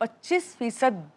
25%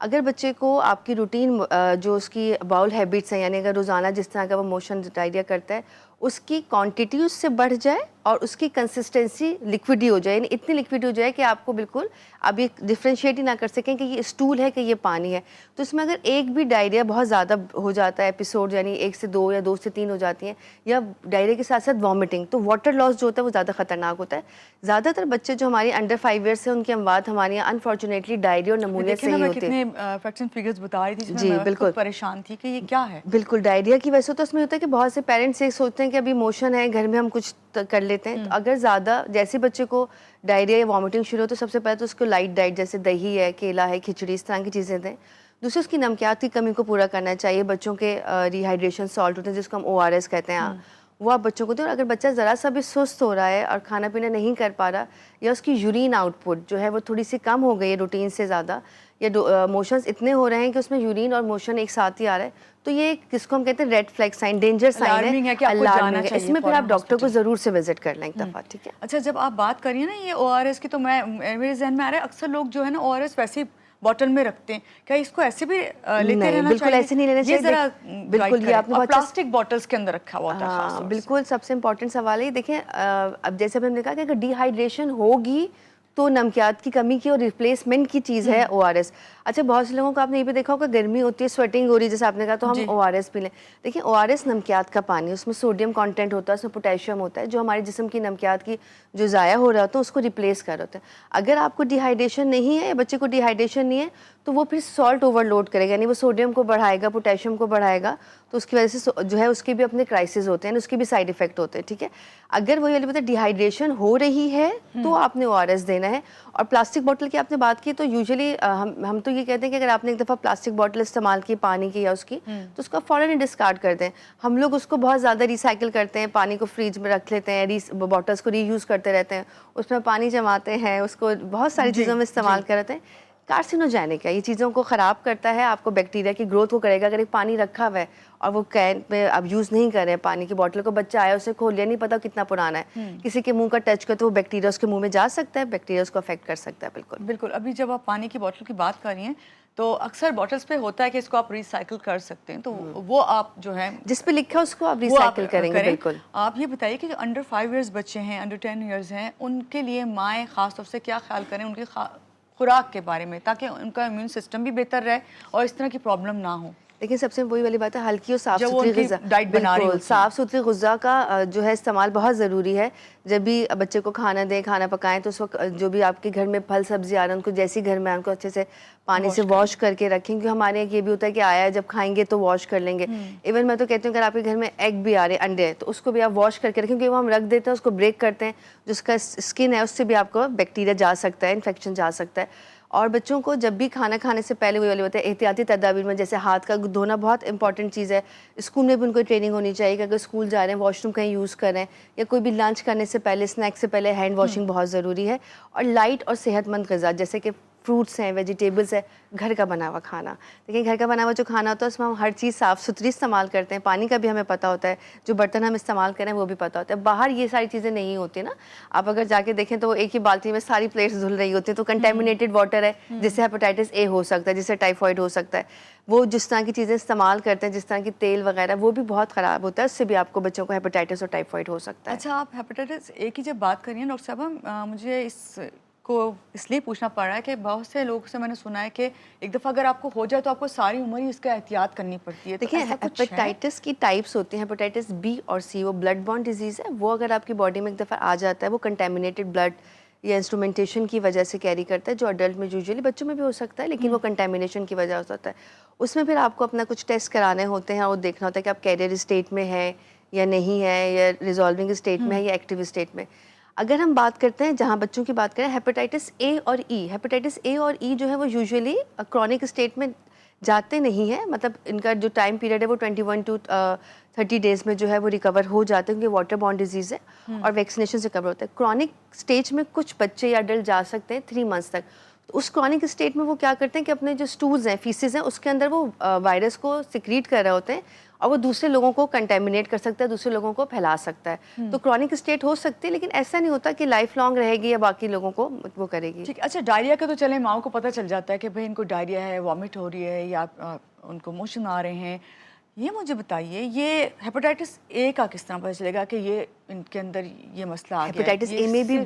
اگر بچے کو آپ کی روٹین جو اس کی باؤل ہیبٹس ہیں، یعنی اگر روزانہ جس طرح کا وہ موشن ڈائریا کرتا ہے اس کی کوانٹٹی اس سے بڑھ جائے اور اس کی کنسسٹنسی لکوڈی ہو جائے، یعنی اتنی لکوڈ ہو جائے کہ آپ کو بالکل اب یہ ڈفرینشیٹ ہی نہ کر سکیں کہ یہ اسٹول ہے کہ یہ پانی ہے، تو اس میں اگر ایک بھی ڈائریا بہت زیادہ ہو جاتا ہے ایپیسوڈ، یعنی 1 سے 2 یا 2 سے 3 ہو جاتی ہیں، یا ڈائریا کے ساتھ ساتھ وامٹنگ، تو واٹر لاس جو ہوتا ہے وہ زیادہ خطرناک ہوتا ہے. زیادہ تر بچے جو ہمارے انڈر 5 ایئرس ہیں ان کی اموات ہمارے یہاں انفارچونیٹلی ڈائریا اور نمونیا سے ہی ہوتے ہیں. کتنے فیکٹس اینڈ فگرز بتا رہی تھی جس جی میں میں بالکل خود پریشان تھی کہ یہ کیا ہے. بالکل ڈائریا کی وجہ سے تو اس میں ہوتا ہے کہ بہت سے پیرنٹس یہ سوچتے ہیں کہ ابھی موشن ہے گھر میں ہم کچھ کر لیتے ہیں، تو اگر زیادہ جیسے بچے کو ڈائریا یا وامٹنگ شروع ہو تو سب سے پہلے تو اس کو لائٹ ڈائٹ جیسے دہی ہے، کیلا ہے، کھچڑی، اس طرح کی چیزیں دیں. دوسرے اس کی نمکیات کی کمی کو پورا کرنا چاہیے. بچوں کے ری ہائیڈریشن سالٹ ہوتے ہیں جس کو ہم ORS کہتے ہیں، وہ آپ بچوں کو دیں. اور اگر بچہ ذرا سا بھی سست ہو رہا ہے اور کھانا پینا نہیں کر پا رہا، یا اس کی یورین آؤٹ پٹ جو ہے وہ تھوڑی سی کم ہو گئی ہے روٹین سے زیادہ، یا موشنز اتنے ہو رہے ہیں کہ اس میں یورین اور موشن ایک ساتھ ہی آ رہا ہے، تو یہ جس کو ہم کہتے ہیں red flag sign, danger sign ہے کہ آپ کو جانا ہے. اس چاہیے میں پھر آپ فوراً ڈاکٹر کو ہاسپٹل. ضرور سے وزٹ کر لیں ایک دفعہ. ٹھیک ہے. اچھا، جب آپ بات کریے نا یہ ORS کی، تو میرے ذہن میں آ رہا ہے اکثر لوگ جو ہے نا ORS ویسے بوٹل میں رکھتے ہیں، کیا اس کو ایسے بھی لیتے رہنا چاہیے؟ بالکل ایسے نہیں لینا چاہیے. یہ ذرا بالکل یہ آپ نے اور بہت پلاسٹک بوٹلز کے اندر رکھا ہوا ہوتا ہے خاص طور سے. بالکل سب سے امپورٹنٹ سوال ہے. دیکھیں اب جیسے ہم نے کہا کہ اگر ڈی ہائیڈریشن ہوگی تو نمکیات کی کمی کی اور ریپلیسمنٹ کی چیز ہے ORS. اچھا بہت سے لوگوں کو آپ نے یہ بھی دیکھا ہوگا گرمی ہوتی ہے، سویٹنگ ہو رہی ہے جیسے آپ نے کہا تو ہم ORS پی لیں. دیکھیں ORS نمکیات کا پانی، اس میں سوڈیم کانٹینٹ ہوتا ہے، اس میں پوٹیشیم ہوتا ہے جو ہمارے جسم کی نمکیات کی جو ضائع ہو رہا ہوتا ہے اس کو ریپلیس کر رہا ہوتا ہے. اگر آپ کو ڈی ہائیڈریشن نہیں ہے یا بچے کو ڈی ہائیڈریشن نہیں ہے تو وہ پھر سالٹ اوور لوڈ کرے گا، یعنی وہ سوڈیم کو بڑھائے گا، پوٹیشیم کو بڑھائے گا، تو اس کی وجہ سے جو ہے اس کے بھی اپنے کرائسس ہوتے ہیں، اس کے بھی سائڈ افیکٹ ہوتے ہیں. ٹھیک ہے. اگر وہ یہ ڈی ہائیڈریشن ہو رہی ہے تو آپ نے ORS دینا ہے. اور پلاسٹک بوٹل کی آپ نے بات کی تو یوزلی ہم تو یہ کہتے ہیں کہ اگر آپ نے ایک دفعہ پلاسٹک بوٹل استعمال کی پانی کی یا اس کی، تو اس کو فوراً ہی ڈسکارڈ کر دیں. ہم لوگ اس کو بہت زیادہ ریسائیکل کرتے ہیں، پانی کو فریج میں رکھ لیتے ہیں، بوٹلس کو ری یوز کرتے رہتے ہیں، اس میں پانی جماتے ہیں، اس کو بہت ساری چیزوں میں استعمال کرتے ہیں. کارسینوجینک ہے، یہ چیزوں کو خراب کرتا ہے، آپ کو بیکٹیریا کی گروتھ کو کرے گا. اگر ایک پانی رکھا ہوا ہے اور وہ کین پہ آپ یوز نہیں کر رہے ہیں پانی کی بوٹل کو، بچہ آیا اسے کھول لیا، نہیں پتا کتنا پرانا ہے، کسی کے منہ کا ٹچ کرے تو وہ بیکٹیریا اس کے منہ میں جا سکتا ہے، بیکٹیریا اس کو افیکٹ کر سکتا ہے. بالکل بالکل. ابھی جب آپ پانی کی بوٹل کی بات کر رہی ہیں تو اکثر بوٹلز پہ ہوتا ہے کہ اس کو آپ ریسائیکل کر سکتے ہیں، تو وہ آپ جو ہے جس پہ لکھا اس کو آپ ریسائیکل کریں گے. بالکل. آپ یہ بتائیے کہ جو انڈر 5 ایئرز بچے ہیں، انڈر 10 ایئرز ہیں، ان کے لیے مائیں خاص طور سے کیا خیال کریں ان کی خوراک کے بارے میں، تاکہ ان کا امیون سسٹم بھی بہتر رہے اور اس طرح کی پرابلم نہ ہو؟ لیکن سب سے وہی والی بات ہے، ہلکی اور صاف جب وہ ستھری ان کی غذا، ڈائٹ بنا رہی ہوتی ہے، صاف ستھری غذا کا جو ہے استعمال بہت ضروری ہے. جب بھی بچے کو کھانا دیں، کھانا پکائیں تو اس وقت جو بھی آپ کے گھر میں پھل سبزی آ رہے ہیں ان کو جیسی گھر میں ان کو اچھے سے پانی سے واش کر کے رکھیں، کیونکہ ہمارے یہ بھی ہوتا ہے کہ آیا ہے جب کھائیں گے تو واش کر لیں گے. ایون میں تو کہتی ہوں اگر آپ کے گھر میں ایگ بھی آ رہے ہیں، انڈے، تو اس کو بھی آپ واش کر کے رکھیں، کیونکہ وہ ہم رکھ دیتے ہیں اس کو بریک کرتے ہیں، جو اس کا اسکن ہے اس سے بھی آپ کو بیکٹیریا جا سکتا ہے، انفیکشن جا سکتا ہے. اور بچوں کو جب بھی کھانا کھانے سے پہلے وہی والی ہوتا ہے احتیاطی تدابیر میں، جیسے ہاتھ کا دھونا بہت امپورٹنٹ چیز ہے. اسکول میں بھی ان کو ٹریننگ ہونی چاہیے کہ اگر اسکول جا رہے ہیں واش روم کہیں یوز کر رہے ہیں یا کوئی بھی لنچ کرنے سے پہلے، اسنیک سے پہلے ہینڈ واشنگ بہت ضروری ہے. اور لائٹ اور صحت مند غذا جیسے کہ فروٹس ہیں، ویجیٹیبلس ہے، گھر کا بنا ہوا کھانا. دیکھیں گھر کا بنا ہوا جو کھانا ہوتا ہے اس میں ہم ہر چیز صاف ستھری استعمال کرتے ہیں، پانی کا بھی ہمیں پتہ ہوتا ہے، جو برتن ہم استعمال کریں وہ بھی پتہ ہوتا ہے. باہر یہ ساری چیزیں نہیں ہوتی نا، آپ اگر جا کے دیکھیں تو وہ ایک ہی بالٹی میں ساری پلیٹس دھل رہی ہوتی ہیں، تو کنٹامینیٹڈ واٹر ہے جس سے ہیپاٹائٹس اے ہو سکتا ہے، جس سے ٹائیفائڈ ہو سکتا ہے. وہ جس طرح کی چیزیں استعمال کرتے ہیں، جس طرح کی تیل وغیرہ، وہ بھی بہت خراب ہوتا ہے، اس سے بھی آپ کو بچوں کو ہیپاٹائٹس اور ٹائیفائڈ ہو سکتا ہے. اچھا، آپ ہیپاٹائٹس اے کی جب بات کریے ڈاکٹر صاحبہ، مجھے اس کو اس لیے پوچھنا پڑ رہا ہے کہ بہت سے لوگوں سے میں نے سنا ہے کہ ایک دفعہ اگر آپ کو ہو جائے تو آپ کو ساری عمر ہی اس کا احتیاط کرنی پڑتی ہے. دیکھیں ہیپاٹائٹس کی ٹائپس ہوتی ہیں، ہیپاٹائٹس بی اور سی، وہ بلڈ بورن ڈیزیز ہے. وہ اگر آپ کی باڈی میں ایک دفعہ آ جاتا ہے، وہ کنٹامینیٹڈ بلڈ یا انسٹرومنٹیشن کی وجہ سے کیری کرتا ہے، جو اڈلٹ میں یوزلی، بچوں میں بھی ہو سکتا ہے لیکن وہ کنٹامینیشن کی وجہ ہو سکتا ہے. اس میں پھر آپ کو اپنا کچھ ٹیسٹ کرانے ہوتے ہیں اور دیکھنا ہوتا ہے کہ آپ کیریئر اسٹیٹ میں ہے یا نہیں ہے، یا ریزالونگ اسٹیٹ میں ہے یا ایکٹیو اسٹیٹ میں. اگر ہم بات کرتے ہیں جہاں بچوں کی بات کریں، ہیپاٹائٹس اے اور ای، ہیپاٹائٹس اے اور ای جو ہے وہ یوزلی کرونک اسٹیٹ میں جاتے نہیں ہیں، مطلب ان کا جو ٹائم پیریڈ ہے وہ 21 to 30 ڈیز میں جو ہے وہ ریکور ہو جاتے ہیں، کیونکہ واٹر بورن ڈیزیز ہے اور ویکسینیشن سے کور ہوتا ہے. کرونک اسٹیج میں کچھ بچے یا اڈلٹ جا سکتے ہیں 3 months تک. تو اس کرونک اسٹیٹ میں وہ کیا کرتے ہیں کہ اپنے جو سٹولز ہیں, فیسز ہیں, اس کے اندر وہ وائرس کو سیکریٹ کر رہے ہوتے ہیں اور وہ دوسرے لوگوں کو کنٹامینیٹ کر سکتا ہے, دوسرے لوگوں کو پھیلا سکتا ہے. تو کرونک اسٹیٹ ہو سکتی ہے, لیکن ایسا نہیں ہوتا کہ لائف لانگ رہے گی یا باقی لوگوں کو وہ کرے گی. ٹھیک. اچھا, ڈائریا کا تو چلے ماؤں کو پتہ چل جاتا ہے کہ بھائی ان کو ڈائریا ہے, وامٹ ہو رہی ہے یا ان کو موشن آ رہے ہیں. یہ مجھے بتائیے, یہ ہیپاٹائٹس اے کا کس طرح پتہ چلے گا کہ یہ ان کے اندر یہ مسئلہ آ گیا ہے؟ ہیپاٹائٹس اے میں بھی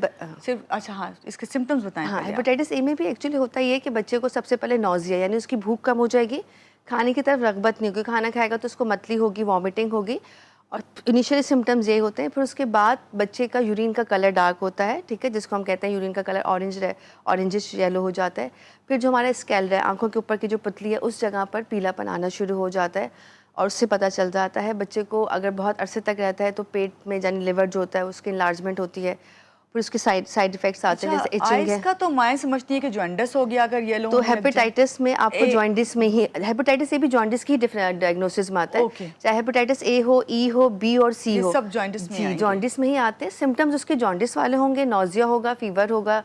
صرف اچھا ہاں, اس کے سمٹمز بتائیں. ہاں, ہیپاٹائٹس اے میں بھی ایکچولی ہوتا یہ ہے کہ بچے کو سب سے پہلے نوزیا, یعنی اس کی بھوک کم ہو جائے گی, کھانے کی طرف رغبت نہیں ہوگی, کھانا کھائے گا تو اس کو متلی ہوگی, وامٹنگ ہوگی, اور انیشیلی سمٹمز یہ ہوتے ہیں. پھر اس کے بعد بچے کا یورین کا کلر ڈارک ہوتا ہے, ٹھیک ہے, جس کو ہم کہتے ہیں یورین کا کلر اورنجش یلو ہو جاتا ہے. پھر جو ہمارا اسکیلر ہے, آنکھوں کے اوپر کی جو پتلی ہے, اس جگہ پر پیلا پن آنا شروع ہو جاتا ہے, اور اس سے پتہ چل جاتا ہے بچے کو. اگر بہت عرصے تک رہتا ہے تو پیٹ میں یعنی لیور جو ہوتا ہے اس کی انلارجمنٹ ہوتی ہے. پھر اس کے سائڈ ایفیکٹس آتے ہیں, جیسے ایچنگ ہے. اس کا تو مائیں سمجھتی ہے کہ جوانڈس ہو گیا اگر یہ لوگ. تو ہیپاٹائٹس میں آپ کو جوانڈس میں ہی, ہیپاٹائٹس اے بھی جوانڈس کی ڈائگنوسس میں آتا ہے, چاہے hepatitis a who, E who, be اور سی ہو, سب جوانڈس میں جی جوانڈس میں ہی آتے ہیں. سمٹمز اس کے جوانڈس والے ہوں گے, نوزیا ہوگا, فیور ہوگا,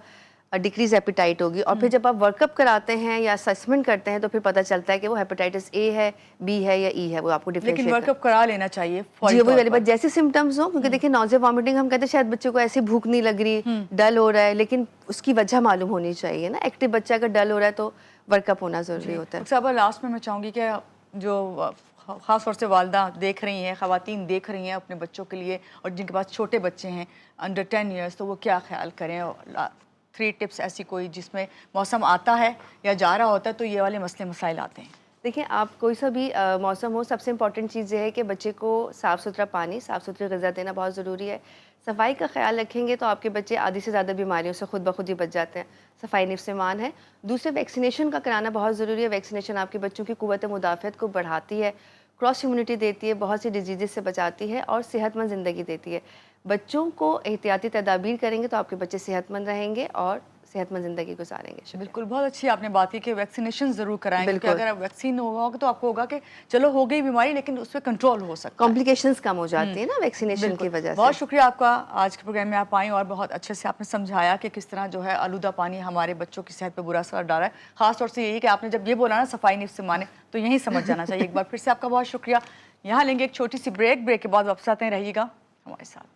ڈکریز ایپیٹائٹ ہوگی. اور پھر جب آپ ورک اپ کراتے ہیں یا اسسمنٹ کرتے ہیں تو پھر پتہ چلتا ہے کہ وہ ہیپاٹائٹس اے ہے, بی ہے یا ای ہے. وہ آپ کو لیکن ورک اپ کرا لینا چاہیے جی, وہی والی بات, جیسے سمٹمز ہوں. کیونکہ دیکھیں نوزیا وامٹنگ ہم کہتے ہیں شاید بچے کو ایسی بھوک نہیں لگ رہی, ڈل ہو رہا ہے, لیکن اس کی وجہ معلوم ہونی چاہیے نا. ایکٹیو بچہ اگر ڈل ہو رہا ہے تو ورک اپ ہونا ضروری ہوتا ہے. صاحبہ لاسٹ میں چاہوں گی کہ جو خاص طور سے والدہ دیکھ رہی ہیں, خواتین دیکھ رہی ہیں اپنے بچوں کے لیے, اور جن کے پاس چھوٹے بچے ہیں انڈر 10 ایئرس, تو وہ کیا خیال کریں؟ 3 ٹپس ایسی کوئی جس میں موسم آتا ہے یا جا رہا ہوتا ہے تو یہ والے مسئلے مسائل آتے ہیں. دیکھیں, آپ کوئی سا بھی موسم ہو, سب سے امپورٹنٹ چیز یہ ہے کہ بچے کو صاف ستھرا پانی, صاف ستھری غذا دینا بہت ضروری ہے. صفائی کا خیال رکھیں گے تو آپ کے بچے آدھی سے زیادہ بیماریوں سے خود بخود ہی بچ جاتے ہیں. صفائی نفس ایمان ہے. دوسرے, ویکسینیشن کا کرانا بہت ضروری ہے. ویکسینیشن آپ کے بچوں کی قوت مدافعت کو بڑھاتی ہے, کراس امیونٹی دیتی ہے, بہت سی ڈیزیزز سے بچاتی ہے, اور صحت مند زندگی دیتی ہے. بچوں کو احتیاطی تدابیر کریں گے تو آپ کے بچے صحت مند رہیں گے اور صحت مند زندگی گزاریں گے. بالکل, بہت اچھی آپ نے بات کی کہ ویکسینیشن ضرور کرائیں, کیونکہ اگر ویکسین ہوگا تو آپ کو ہوگا کہ چلو ہو گئی بیماری لیکن اس پہ کنٹرول ہو سکتا ہے, کمپلیکیشنز کم ہو جاتی ہیں نا ویکسینیشن کی وجہ سے. بہت شکریہ آپ کا, آج کے پروگرام میں آپ آئیں اور بہت اچھے سے آپ نے سمجھایا کہ کس طرح جو ہے آلودہ پانی ہمارے بچوں کی صحت پہ برا اثر ڈالا ہے. خاص طور سے یہی کہ آپ نے جب یہ بولا نا صفائی نفس ایمان, تو یہیں سمجھ جانا چاہیے. ایک بار پھر سے آپ کا بہت شکریہ. یہاں لیں گے ایک چھوٹی سی بریک کے بعد واپس آتے ہیں, رہیے گا ہمارے ساتھ.